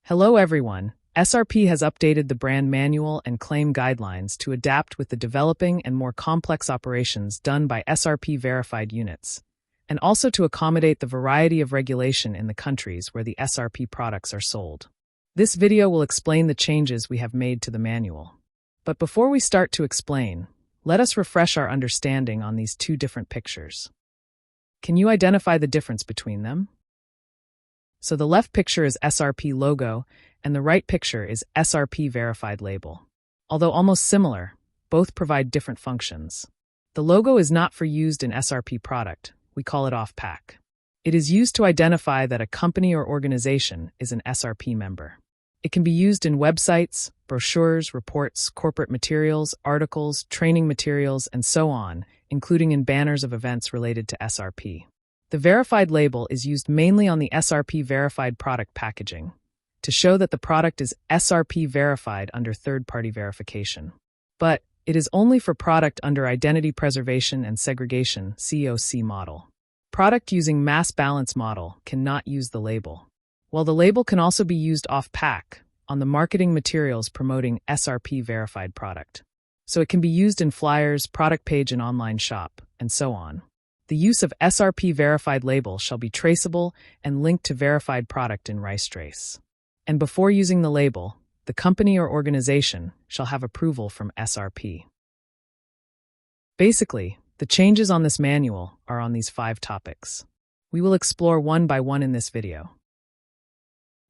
Hello everyone. SRP has updated the brand manual and claim guidelines to adapt with the developing and more complex operations done by SRP verified units, and also to accommodate the variety of regulation in the countries where the SRP products are sold. This video will explain the changes we have made to the manual. But before we start to explain, let us refresh our understanding on these two different pictures. Can you identify the difference between them? So the left picture is SRP logo, and the right picture is SRP verified label. Although almost similar, both provide different functions. The logo is not for used in SRP product, we call it off-pack. It is used to identify that a company or organization is an SRP member. It can be used in websites, brochures, reports, corporate materials, articles, training materials, and so on, including in banners of events related to SRP. The verified label is used mainly on the SRP verified product packaging to show that the product is SRP verified under third-party verification. But it is only for product under Identity Preservation and Segregation (COC) model. Product using mass balance model cannot use the label, while the label can also be used off-pack on the marketing materials promoting SRP verified product. So it can be used in flyers, product page and online shop, and so on. The use of SRP verified label shall be traceable and linked to verified product in RiceTrace. And before using the label, the company or organization shall have approval from SRP. Basically, the changes on this manual are on these 5 topics. We will explore one by one in this video.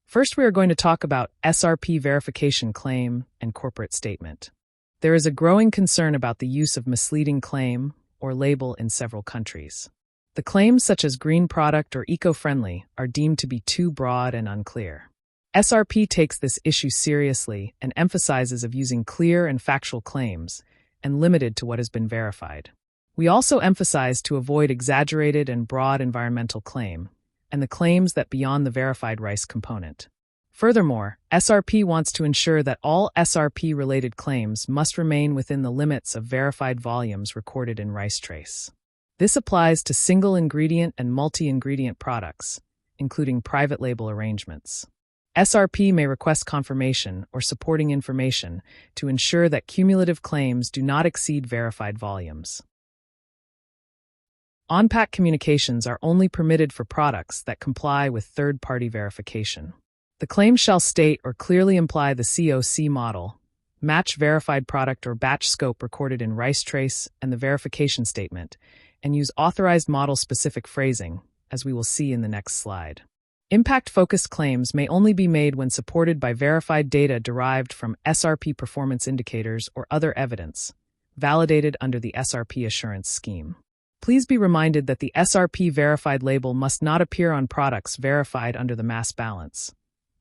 First, we are going to talk about SRP verification claim and corporate statement. There is a growing concern about the use of misleading claim or label in several countries. The claims such as green product or eco-friendly are deemed to be too broad and unclear. SRP takes this issue seriously and emphasizes of using clear and factual claims and limited to what has been verified. We also emphasize to avoid exaggerated and broad environmental claim and the claims that beyond the verified rice component. Furthermore, SRP wants to ensure that all SRP-related claims must remain within the limits of verified volumes recorded in RiceTrace. This applies to single-ingredient and multi-ingredient products, including private label arrangements. SRP may request confirmation or supporting information to ensure that cumulative claims do not exceed verified volumes. On-pack communications are only permitted for products that comply with third-party verification. The claim shall state or clearly imply the COC model, match verified product or batch scope recorded in RiceTrace and the verification statement, and use authorized model-specific phrasing, as we will see in the next slide. Impact-focused claims may only be made when supported by verified data derived from SRP performance indicators or other evidence, validated under the SRP assurance scheme. Please be reminded that the SRP verified label must not appear on products verified under the mass balance.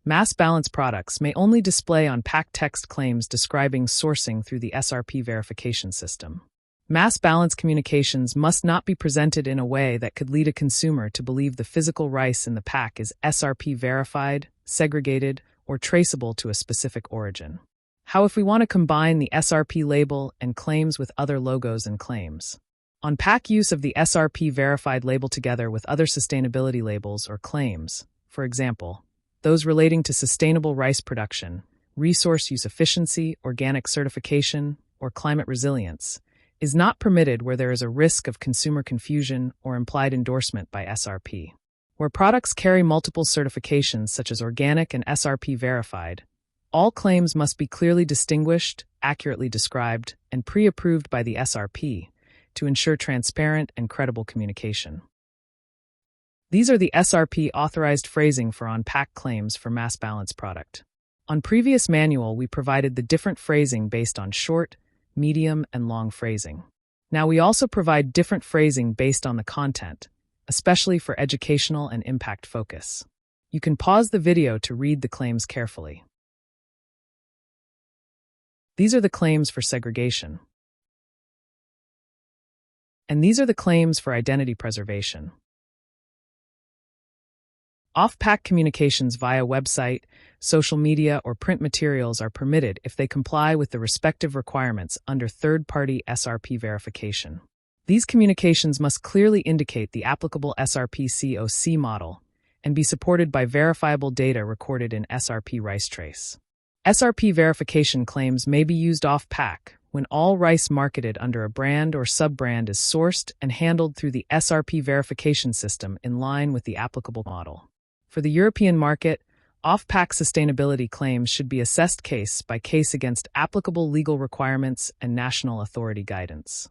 Mass balance products may only display on pack text claims describing sourcing through the SRP verification system. Mass balance communications must not be presented in a way that could lead a consumer to believe the physical rice in the pack is SRP verified, segregated, or traceable to a specific origin. How if we want to combine the SRP label and claims with other logos and claims? On-pack use of the SRP verified label together with other sustainability labels or claims, for example, those relating to sustainable rice production, resource use efficiency, organic certification, or climate resilience, is not permitted where there is a risk of consumer confusion or implied endorsement by SRP. Where products carry multiple certifications such as organic and SRP verified, all claims must be clearly distinguished, accurately described, and pre-approved by the SRP to ensure transparent and credible communication. These are the SRP authorized phrasing for on-pack claims for mass balance product. On previous manual, we provided the different phrasing based on short, medium, and long phrasing. Now we also provide different phrasing based on the content, especially for educational and impact focus. You can pause the video to read the claims carefully. These are the claims for segregation. And these are the claims for identity preservation. Off-pack communications via website, social media, or print materials are permitted if they comply with the respective requirements under third-party SRP verification. These communications must clearly indicate the applicable SRP COC model and be supported by verifiable data recorded in SRP rice trace. SRP verification claims may be used off-pack when all rice marketed under a brand or sub-brand is sourced and handled through the SRP verification system in line with the applicable model. For the European market, off-pack sustainability claims should be assessed case by case against applicable legal requirements and national authority guidance.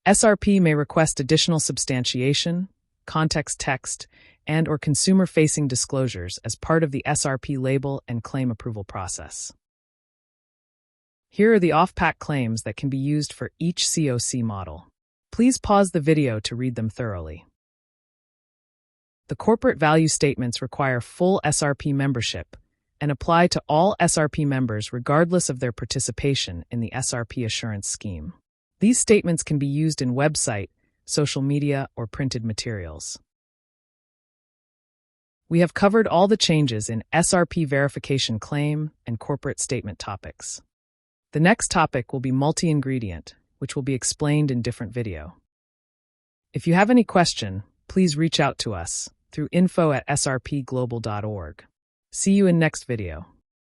SRP may request additional substantiation, context text, and/or consumer-facing disclosures as part of the SRP label and claim approval process. Here are the off-pack claims that can be used for each COC model. Please pause the video to read them thoroughly. The corporate value statements require full SRP membership and apply to all SRP members regardless of their participation in the SRP assurance scheme. These statements can be used in website, social media, or printed materials. We have covered all the changes in SRP verification claim and corporate statement topics. The next topic will be multi-ingredient, which will be explained in different video. If you have any question, please reach out to us through info@srpglobal.org. See you in next video.